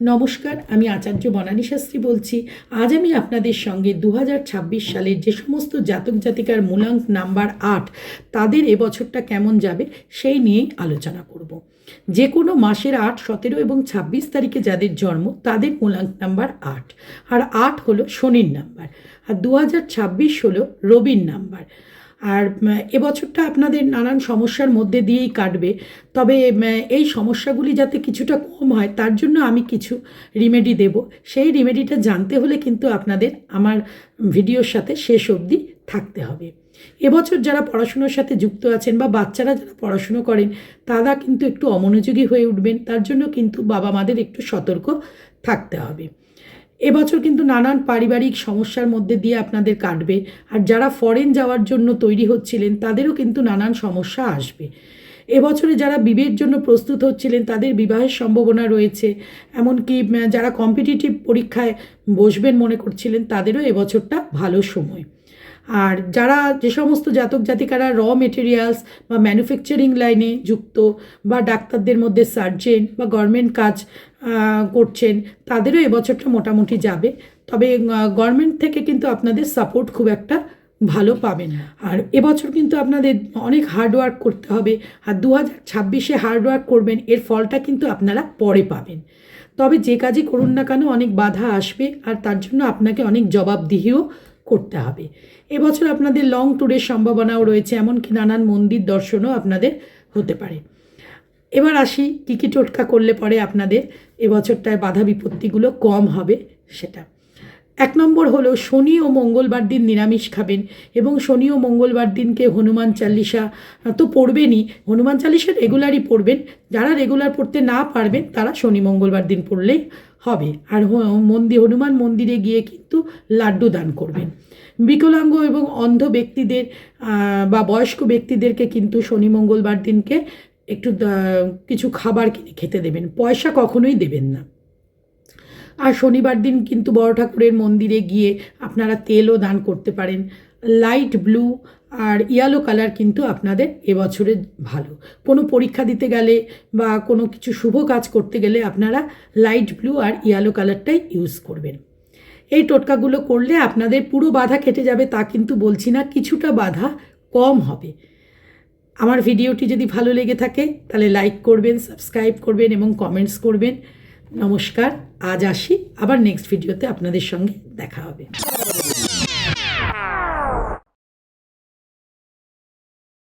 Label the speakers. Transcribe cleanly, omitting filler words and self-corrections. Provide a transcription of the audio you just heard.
Speaker 1: নমস্কার, আমি আচার্য বনানী শাস্ত্রী বলছি। আজ আমি আপনাদের সঙ্গে 2026 সালের যে সমস্ত জাতক জাতিকার মূলাঙ্ক নাম্বার 8 তাদের এবছরটা কেমন যাবে সেই নিয়েই আলোচনা করব। যে কোনো মাসের 8, 17 এবং 26 তারিখে যাদের জন্ম তাদের মূলাঙ্ক নাম্বার 8, আর 8 হলো শনির নাম্বার, আর 2026 হলো রবির নাম্বার। আর এবছরটা আপনাদের নানান সমস্যার মধ্যে দিয়েই কাটবে, তবে এই সমস্যাগুলি যাতে কিছুটা কম হয় তার জন্য আমি কিছু রিমেডি দেব। সেই রিমেডিটা জানতে হলে কিন্তু আপনাদের আমার ভিডিওর সাথে শেষ অবধি থাকতে হবে। এবছর যারা পড়াশুনোর সাথে যুক্ত আছেন বা বাচ্চারা যারা পড়াশুনো করেন তারা কিন্তু একটু অমনোযোগী হয়ে উঠবেন, তার জন্য কিন্তু বাবা মাদের একটু সতর্ক থাকতে হবে। এবছর কিন্তু নানান পারিবারিক সমস্যার মধ্যে দিয়ে আপনাদের কাটবে, আর যারা ফরেন যাওয়ার জন্য তৈরি হচ্ছিলেন তাদেরও কিন্তু নানান সমস্যা আসবে। এবছরে যারা বিবাহের জন্য প্রস্তুত হচ্ছিলেন তাদের বিবাহের সম্ভাবনা রয়েছে, এমনকি যারা কম্পিটিটিভ পরীক্ষায় বসবেন মনে করছিলেন তাদেরও এবছরটা ভালো সময়। আর যারা যে সমস্ত জাতক জাতিকারা মেটেরিয়ালস বা ম্যানুফ্যাকচারিং লাইনে যুক্ত বা ডাক্তারদের মধ্যে সার্জেন বা গভর্নমেন্ট কাজ করছেন তাদেরও এবছরটা মোটামুটি যাবে, তবে গভর্নমেন্ট থেকে কিন্তু আপনাদের সাপোর্ট খুব একটা ভালো পাবেন না। আর এবছর কিন্তু আপনাদের অনেক হার্ডওয়ার্ক করতে হবে, আর 2026-এ হার্ডওয়ার্ক করবেন, এর ফলটা কিন্তু আপনারা পরে পাবেন। তবে যে কাজই করুন না কেন অনেক বাধা আসবে, আর তার জন্য আপনাকে অনেক জবাবদিহিও করতে হবে। এবছর আপনাদের লং ট্যুরের সম্ভাবনাও রয়েছে, এমনকি নানান মন্দির দর্শনও আপনাদের হতে পারে। এবার আসি কী কী টোটকা করলে পরে আপনাদের এবছরটায় বাধা বিপত্তিগুলো কম হবে সেটা। 1 নম্বর হলো শনি ও মঙ্গলবার দিন নিরামিষ খাবেন, এবং শনি ও মঙ্গলবার দিনকে হনুমান চালিসা তো পড়বেনই, হনুমান চালিসা রেগুলারই পড়বেন। যারা রেগুলার পড়তে না পারবেন তারা শনি মঙ্গলবার দিন পড়লেই হবে। আর হনুমান মন্দিরে গিয়ে কিন্তু লাড্ডু দান করবেন। বিকলাঙ্গ এবং অন্ধ ব্যক্তিদের বা বয়স্ক ব্যক্তিদেরকে কিন্তু শনি মঙ্গলবার দিনকে একটু কিছু খাবার কিনে খেতে দেবেন, পয়সা কখনোই দেবেন না। আর শনিবার দিন কিন্তু বড় ঠাকুরের মন্দিরে গিয়ে আপনারা তেলও দান করতে পারেন। লাইট ব্লু আর ইয়েলো কালার কিন্তু আপনাদের এবছরে ভালো। কোনো পরীক্ষা দিতে গেলে বা কোনো কিছু শুভ কাজ করতে গেলে আপনারা লাইট ব্লু আর ইয়েলো কালারটাই ইউজ করবেন। এই টোটকাগুলো করলে আপনাদের পুরো বাধা কেটে যাবে তা কিন্তু বলছি না, কিছুটা বাধা কম হবে। আমার ভিডিওটি যদি ভালো লেগে থাকে তাহলে লাইক করবেন, সাবস্ক্রাইব করবেন এবং কমেন্টস করবেন। নমস্কার, আজ আসি, আবার নেক্সট ভিডিওতে আপনাদের সঙ্গে দেখা হবে।